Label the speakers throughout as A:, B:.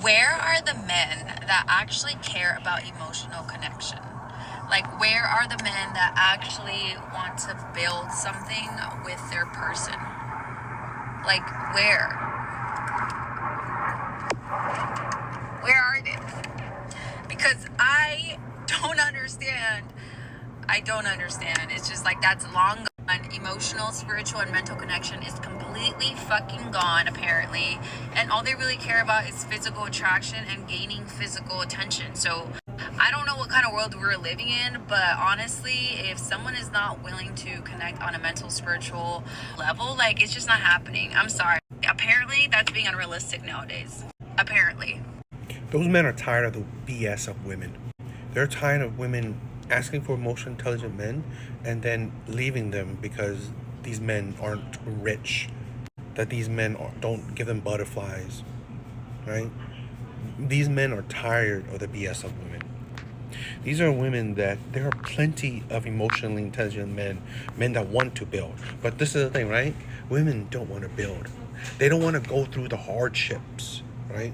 A: where are the men that actually care about emotional connection? Like, where are the men that actually want to build something with their person? Like, where? Where are they? Because I don't understand. I don't understand. It's just like that's long gone. Emotional, spiritual, and mental connection is completely fucking gone, apparently. And all they really care about is physical attraction and gaining physical attention. So I don't know what kind of world we're living in, but honestly, if someone is not willing to connect on a mental, spiritual level, like, it's just not happening. I'm sorry. Apparently, that's being unrealistic nowadays. Apparently.
B: Those men are tired of the BS of women. They're tired of women asking for emotionally intelligent men and then leaving them because these men aren't rich, that these men don't give them butterflies, right? These men are tired of the BS of women. These are women that there are plenty of emotionally intelligent men that want to build. But this is the thing, right? Women don't want to build. They don't want to go through the hardships, right,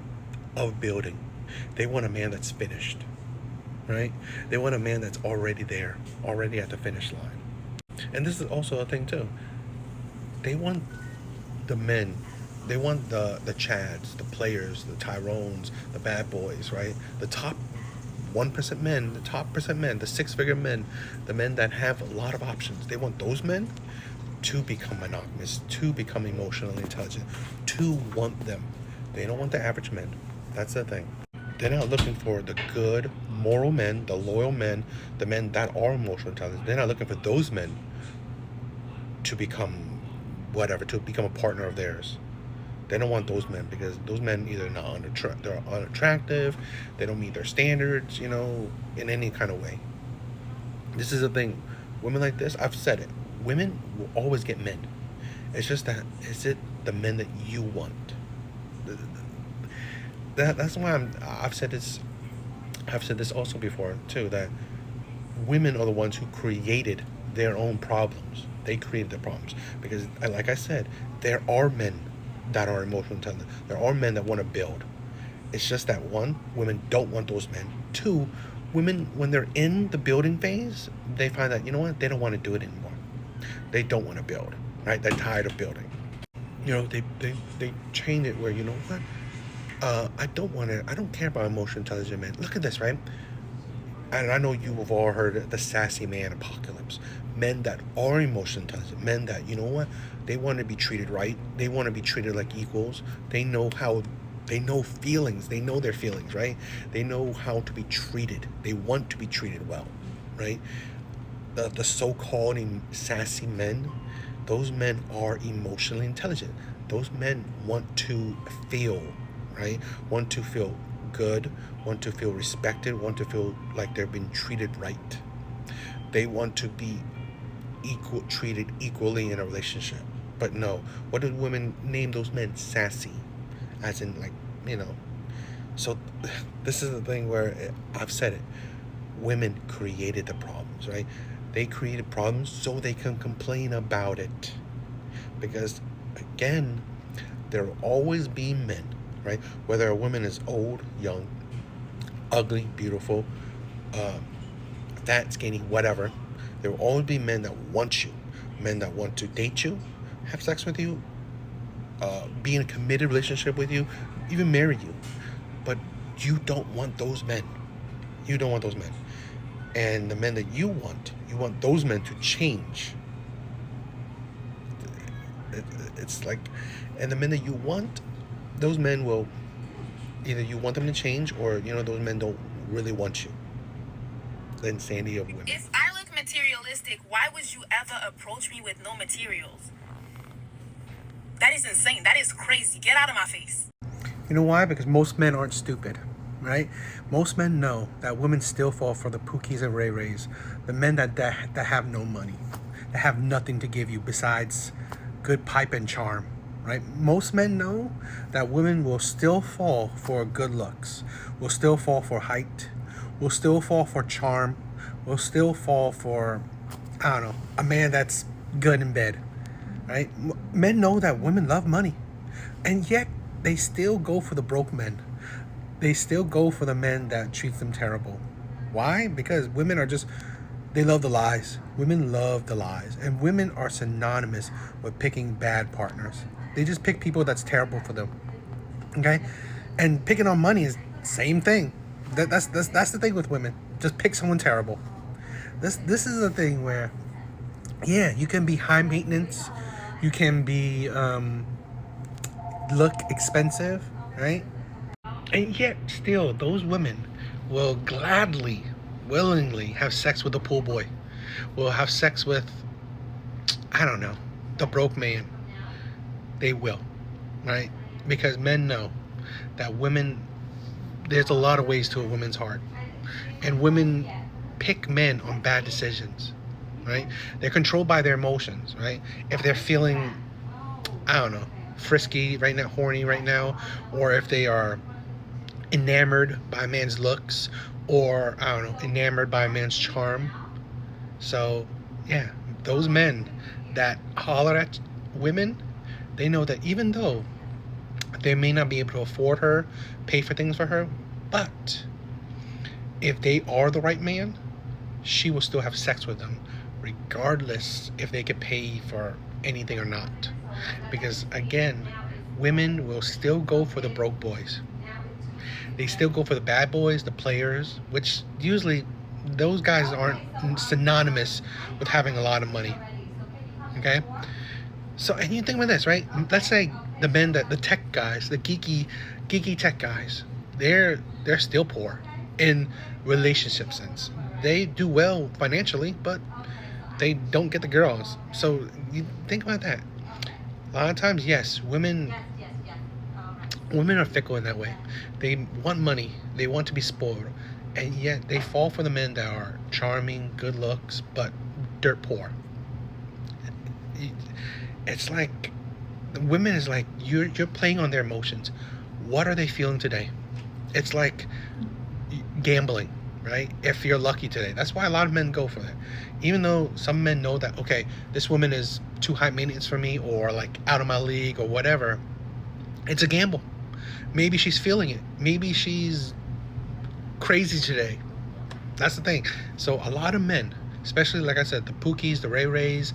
B: of building. They want a man that's finished, right? They want a man that's already there, already at the finish line. And this is also a thing too. They want the men, they want the Chads, the players, the Tyrones, the bad boys, right? The top 1% men, the top percent men, the six-figure men, the men that have a lot of options. They want those men to become monogamous, to become emotionally intelligent, to want them. They don't want the average men. That's the thing. They're not looking for the good, moral men, the loyal men, the men that are emotionally intelligent. They're not looking for those men to become whatever, to become a partner of theirs. They don't want those men because those men either they're unattractive, they don't meet their standards, in any kind of way. This is the thing. Women like this, I've said it. Women will always get men. It's just that, is it the men that you want? That's why I've said this. I've said this also before too. That women are the ones who created their own problems. They created the problems because, like I said, there are men that are emotional intelligent. There are men that want to build. It's just that, one, women don't want those men. Two, women, when they're in the building phase, they find that, you know what, they don't want to do it anymore. They don't want to build, right? They're tired of building. They change it where, you know what, I don't care about emotional intelligent men. Look at this, right? And I know you have all heard the sassy man apocalypse. Men that are emotionally intelligent, men that, you know what, they want to be treated right. They want to be treated like equals. They know feelings. They know their feelings, right? They know how to be treated. They want to be treated well, right? The so-called sassy men, those men are emotionally intelligent. Those men want to feel, right? Want to feel good, want to feel respected, want to feel like they're being treated right. They want to be treated equally in a relationship. But no, what did women name those men? Sassy, as in, like, So this is the thing where I've said it. Women created the problems, right? They created problems so they can complain about it. Because, again, there will always be men, right? Whether a woman is old, young, ugly, beautiful, fat, skinny, whatever, there will always be men that want you, men that want to date you, have sex with you, be in a committed relationship with you, even marry you. But you don't want those men. You don't want those men. And the men that you want those men to change. It's like, and the men that you want, those men will, either you want them to change or, those men don't really want you. The insanity of women.
A: If I look materialistic, why would you ever approach me with no materials? That is insane. That is crazy. Get out of my face.
B: You know why? Because most men aren't stupid, right? Most men know that women still fall for the Pookies and Ray Rays, the men that have no money, that have nothing to give you besides good pipe and charm, right? Most men know that women will still fall for good looks, will still fall for height, will still fall for charm, will still fall for, I don't know, a man that's good in bed, right? Men know that women love money, and yet they still go for the broke men. they still go for the men that treats them terrible. Why? Because women are just, they love the lies. Women love the lies. And women are synonymous with picking bad partners. They just pick people that's terrible for them. Okay? And picking on money is same thing. That's the thing with women. Just pick someone terrible. This is a thing where, yeah, you can be high maintenance. You can be look expensive, right? And yet still those women will gladly, willingly have sex with a pool boy. Will have sex with, I don't know, the broke man. They will, right? Because men know that women, there's a lot of ways to a woman's heart. And women pick men on bad decisions, right? They're controlled by their emotions, right? If they're feeling, I don't know, frisky right now, horny right now, or if they are enamored by a man's looks, or, I don't know, enamored by a man's charm. So, yeah, those men that holler at women, they know that even though they may not be able to afford her, pay for things for her, but if they are the right man, she will still have sex with them, regardless if they could pay for anything or not. Because again, women will still go for the broke boys. They still go for the bad boys, the players, which usually those guys aren't synonymous with having a lot of money. Okay? So, and you think about this, right? Let's say the men, the tech guys, the geeky tech guys, they're still poor in relationship sense. They do well financially, but they don't get the girls. So you think about that. A lot of times, yes, women are fickle in that way. They want money. They want to be spoiled. And yet they fall for the men that are charming, good looks, but dirt poor. It's like, women is like, you're playing on their emotions. What are they feeling today? It's like gambling, right? If you're lucky today. That's why a lot of men go for that. Even though some men know that, okay, this woman is too high maintenance for me, or like out of my league, or whatever. It's a gamble. Maybe she's feeling it. Maybe she's crazy today. That's the thing. So a lot of men, especially like I said, the Pookies, the Ray Rays,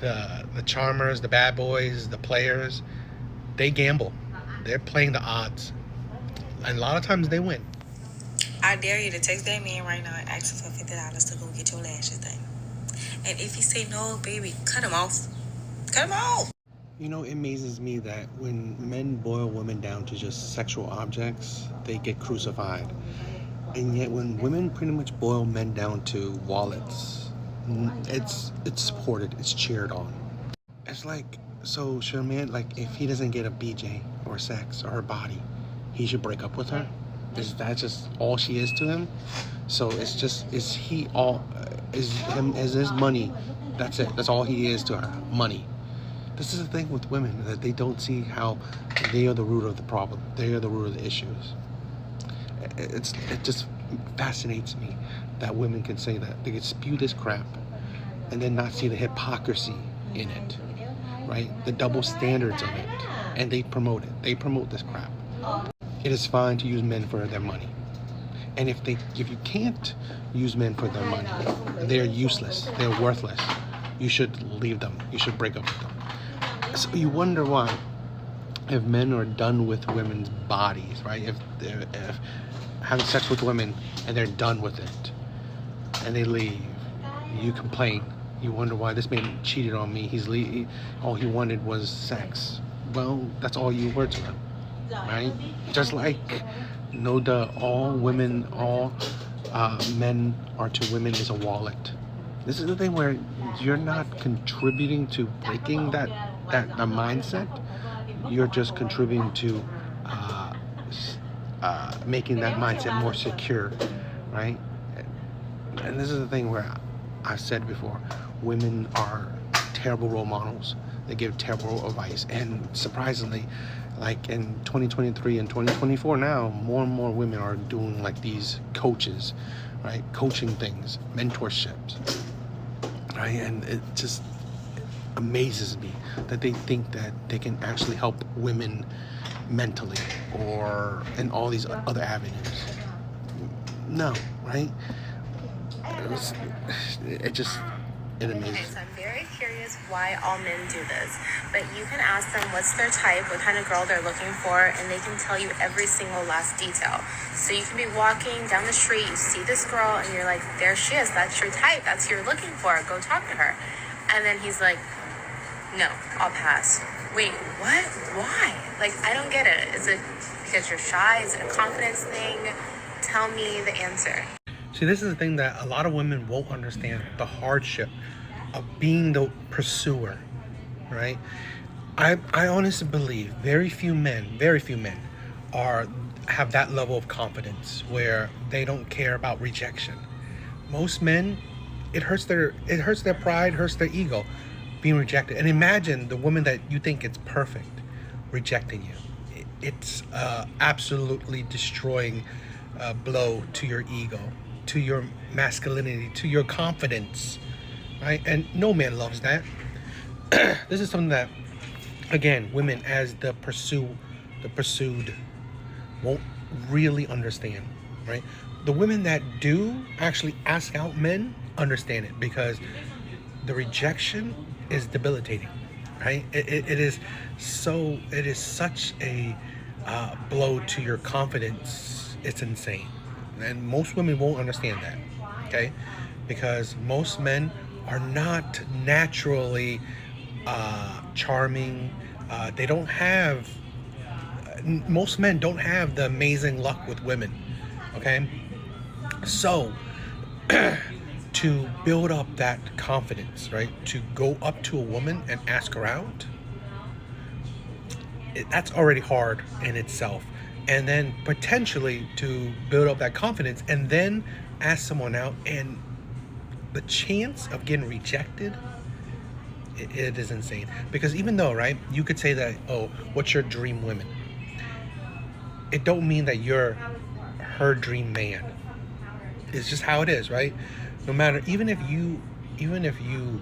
B: the charmers, the bad boys, the players, they gamble. They're playing the odds. And a lot of times they win.
C: I dare you to text that man right now and ask him for $50 to go get your lashes done. And if he say no, baby, cut him off. Cut him off.
B: You know, it amazes me that when men boil women down to just sexual objects, they get crucified. And yet when women pretty much boil men down to wallets, it's supported, it's cheered on. It's like, so should a man, like, if he doesn't get a BJ or sex or her body, he should break up with her? Is that just all she is to him? So it's just, is his money, that's it, that's all he is to her, money. This is the thing with women, that they don't see how they are the root of the problem. They are the root of the issues. It just fascinates me that women can say that. They can spew this crap and then not see the hypocrisy in it, right? The double standards of it. And they promote it. They promote this crap. It is fine to use men for their money. And if you can't use men for their money, they're useless. They're worthless. You should leave them. You should break up with them. So you wonder why, if men are done with women's bodies, right? If having sex with women and they're done with it and they leave, you complain. You wonder why this man cheated on me. All he wanted was sex. Well, that's all you were to him, right? Just like all men are to women is a wallet. This is the thing where you're not contributing to breaking that mindset. You're just contributing to making that mindset more secure, right? And this is the thing where I've said before, women are terrible role models. They give terrible advice, and surprisingly, like in 2023 and 2024 now, more and more women are doing like these coaches, right? Coaching things, mentorships, right? And it just amazes me that they think that they can actually help women mentally or in all these other avenues. No, right? It was, it just, it
C: Okay,
B: amazes.
C: so I'm very curious why all men do this. But you can ask them what's their type, what kind of girl they're looking for, and they can tell you every single last detail. So you can be walking down the street, you see this girl, and you're like, there she is, that's your type, that's who you're looking for, go talk to her. And then he's like, no, I'll pass. Wait, what? Why? Like, I don't get it. Is it because you're shy? Is it a confidence thing? Tell me the answer.
B: See, this is the thing that a lot of women won't understand, the hardship of being the pursuer, right? I honestly believe very few men are have that level of confidence where they don't care about rejection. Most men, it hurts their pride, hurts their ego being rejected. And imagine the woman that you think is perfect rejecting you. It's absolutely destroying blow to your ego, to your masculinity, to your confidence, right? And no man loves that. This is something that, again, women as the pursued won't really understand, right? The women that do actually ask out men understand it, because the rejection is debilitating, right? It is such a blow to your confidence. It's insane, and most women won't understand that, okay? Because most men are not naturally charming. They don't have. Most men don't have the amazing luck with women, okay? So, to build up that confidence, right? To go up to a woman and ask her out, that's already hard in itself. And then potentially to build up that confidence and then ask someone out, and the chance of getting rejected, it is insane. Because even though, right, you could say that, oh, what's your dream woman? It don't mean that you're her dream man. It's just how it is, right? No matter, even if you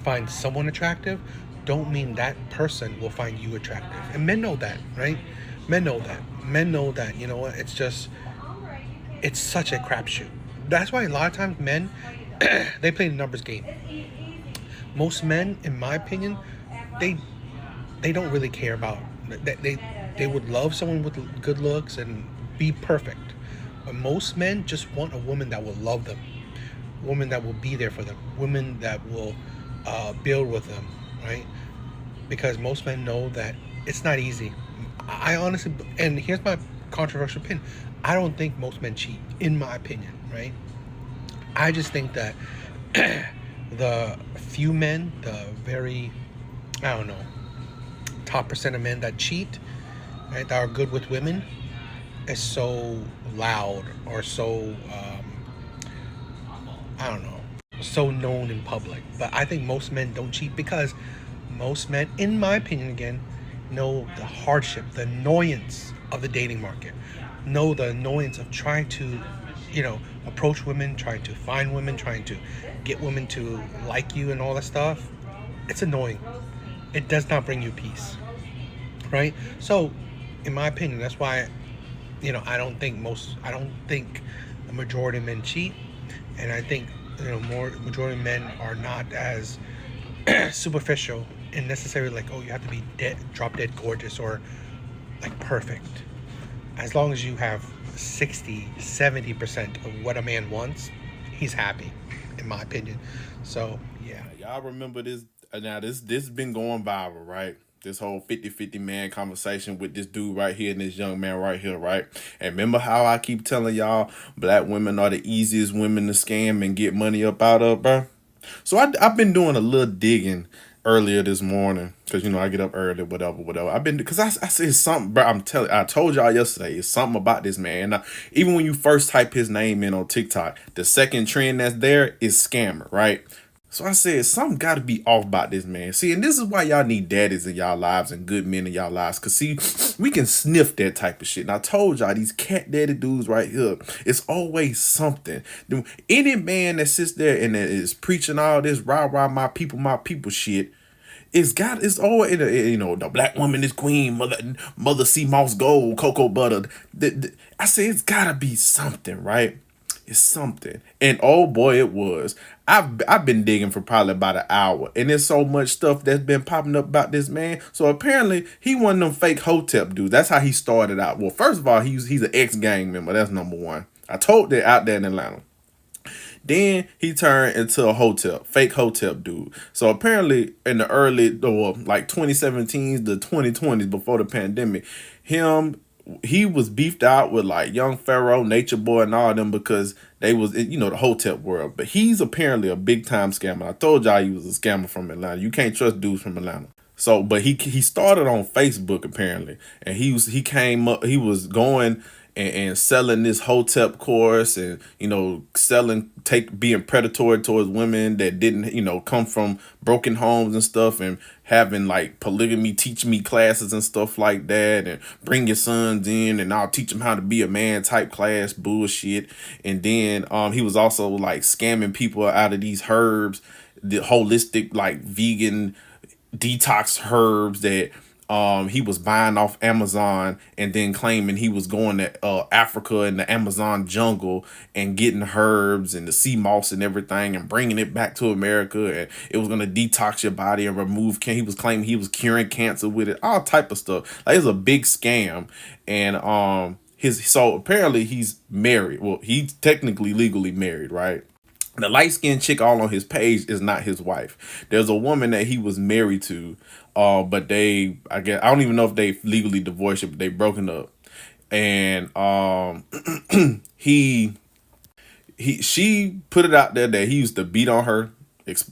B: find someone attractive, don't mean that person will find you attractive. And men know that, right? Men know that, you know what, it's such a crapshoot. That's why a lot of times men, they play the numbers game. Most men, in my opinion, they don't really care about, they would love someone with good looks and be perfect. But most men just want a woman that will love them, a woman that will be there for them, women that will build with them, right? Because most men know that it's not easy. I honestly, and here's my controversial opinion, I don't think most men cheat, in my opinion, right? I just think that the few men, the very, I don't know, top percent of men that cheat, right, that are good with women, is so loud or so, I don't know, so known in public. But I think most men don't cheat because most men, in my opinion again, know the hardship, the annoyance of the dating market, know the annoyance of trying to, approach women, trying to find women, trying to get women to like you and all that stuff. It's annoying. It does not bring you peace, right? So, in my opinion, that's why, I don't think the majority of men cheat, and I think, majority of men are not as superficial and necessarily like, oh, you have to be drop dead gorgeous or like perfect. As long as you have 60-70% of what a man wants, he's happy, in my opinion. So yeah.
D: Y'all remember this? Now this been going viral, right? This whole 50-50 man conversation with this dude right here and this young man right here, right? And remember how I keep telling y'all black women are the easiest women to scam and get money up out of, bro? So I've been doing a little digging earlier this morning, because I get up early, whatever. I've been, because I see something, bro. I told y'all yesterday, it's something about this man. Now, even when you first type his name in on TikTok, the second trend that's there is scammer, right? So I said, something got to be off about this man. See, and this is why y'all need daddies in y'all lives and good men in y'all lives. Because, see, we can sniff that type of shit. And I told y'all, these cat daddy dudes right here, it's always something. Any man that sits there and is preaching all this rah, my people shit, it's always, you know, the black woman is queen, mother sea moss gold, cocoa butter. I say it's gotta be something, right? It's something. And oh boy, it was. I've been digging for probably about an hour, and there's so much stuff that's been popping up about this man. So apparently he one of them fake Hotep dudes. That's how he started out. Well, first of all, he's an ex-gang member. That's number one. I told that out there in Atlanta. Then he turned into a Hotep, fake Hotep dude. So apparently in the early, or like 2017s to 2020s, before the pandemic, he was beefed out with like Young Pharaoh, Nature Boy, and all of them because they was in, you know, the Hotep world. But he's apparently a big time scammer. I told y'all he was a scammer from Atlanta. You can't trust dudes from Atlanta. So, but he started on Facebook apparently, and he came up, he was going and selling this Hotep course, and you know, being predatory towards women that didn't, you know, come from broken homes and stuff, and having like polygamy teach me classes and stuff like that, and bring your sons in and I'll teach them how to be a man type class bullshit. And then he was also like scamming people out of these herbs, the holistic like vegan detox herbs that he was buying off Amazon, and then claiming he was going to Africa in the Amazon jungle and getting herbs and the sea moss and everything and bringing it back to America, and it was going to detox your body and remove he was claiming he was curing cancer with it, all type of stuff. Like, it's a big scam. And so apparently he's married. Well, he's technically legally married, right? The light-skinned chick all on his page is not his wife. There's a woman that he was married to, but I don't even know if they legally divorced it, but they broken up. And she put it out there that he used to beat on her.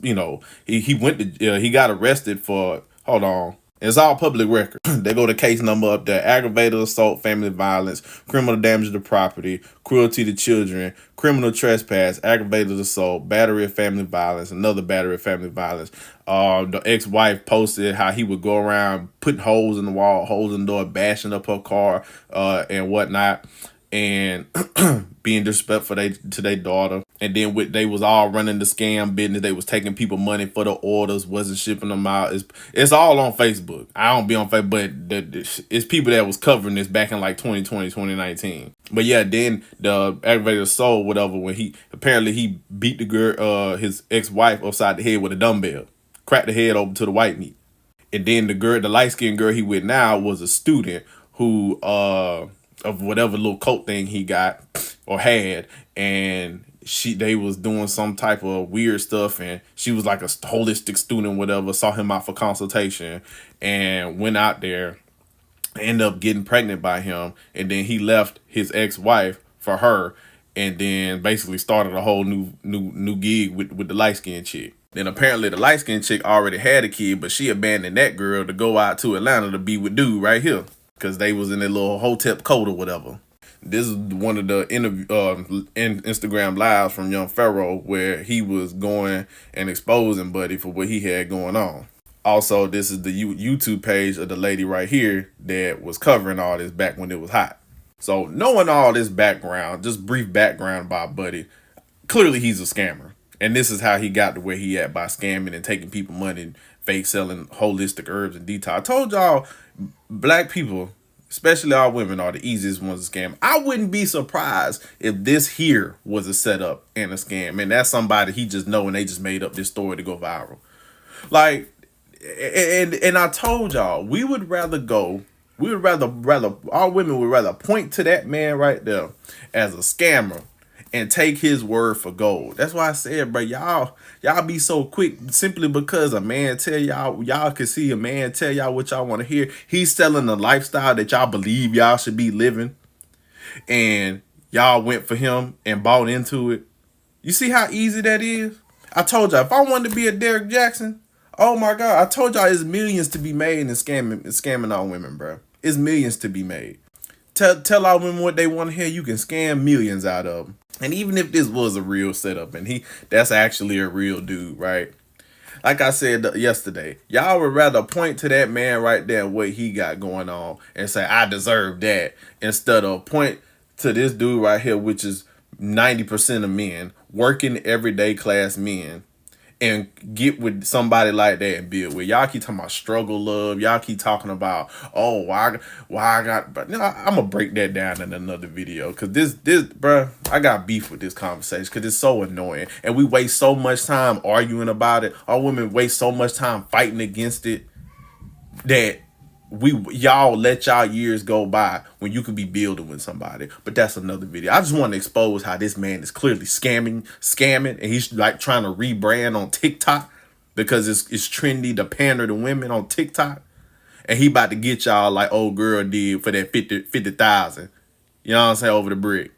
D: You know, he got arrested for, hold on, it's all public record. They go to case number up there: aggravated assault, family violence, criminal damage to property, cruelty to children, criminal trespass, aggravated assault, battery of family violence, another battery of family violence. The ex-wife posted how he would go around putting holes in the wall, holes in the door, bashing up her car, and whatnot, and being disrespectful to their daughter. And then they was all running the scam business. They was taking people money for the orders, wasn't shipping them out. It's all on Facebook. I don't be on Facebook, but it's people that was covering this back in like 2020, 2019. But yeah, then the aggravated assault, whatever, when he beat the girl, his ex-wife, upside the head with a dumbbell, cracked the head open to the white meat. And then the light-skinned girl he with now was a student who of whatever little cult thing he got or had, and they was doing some type of weird stuff, and she was like a holistic student, whatever, saw him out for consultation and went out there, ended up getting pregnant by him, and then he left his ex-wife for her, and then basically started a whole new gig with the light-skinned chick. Then apparently the light-skinned chick already had a kid, but she abandoned that girl to go out to Atlanta to be with dude right here, because they was in their little Hotep code or whatever. This is one of the Instagram lives from Young Pharaoh, where he was going and exposing Buddy for what he had going on. Also, this is the YouTube page of the lady right here that was covering all this back when it was hot. So knowing all this background, just brief background about Buddy, clearly he's a scammer. And this is how he got to where he at, by scamming and taking people money and fake selling holistic herbs and detox. I told y'all, black people, especially our women, are the easiest ones to scam. I wouldn't be surprised if this here was a setup and a scam, and that's somebody he just know and they just made up this story to go viral. Like, and I told y'all, our women would rather point to that man right there as a scammer and take his word for gold. That's why I said, bro, y'all be so quick simply because a man tell y'all can see a man tell y'all what y'all want to hear. He's selling the lifestyle that y'all believe y'all should be living, and y'all went for him and bought into it. You see how easy that is? I told y'all, if I wanted to be a Derek Jackson, oh my God, I told y'all, it's millions to be made in scamming all women, bro. It's millions to be made. Tell all women what they want to hear. You can scam millions out of them. And even if this was a real setup and that's actually a real dude, right? Like I said yesterday, y'all would rather point to that man right there, what he got going on, and say, I deserve that, instead of point to this dude right here, which is 90% of men, working everyday class men, and get with somebody like that and build with. Y'all keep talking about struggle love. Y'all keep talking about, oh, why I got, but you know, I'm gonna break that down in another video, because this bruh, I got beef with this conversation because it's so annoying, and we waste so much time arguing about it. Our women waste so much time fighting against it that y'all let y'all years go by when you could be building with somebody. But that's another video. I just want to expose how this man is clearly scamming, and he's like trying to rebrand on TikTok because it's trendy to pander to women on TikTok, and he about to get y'all like old girl did for that 50,000. You know what I'm saying, over the brick.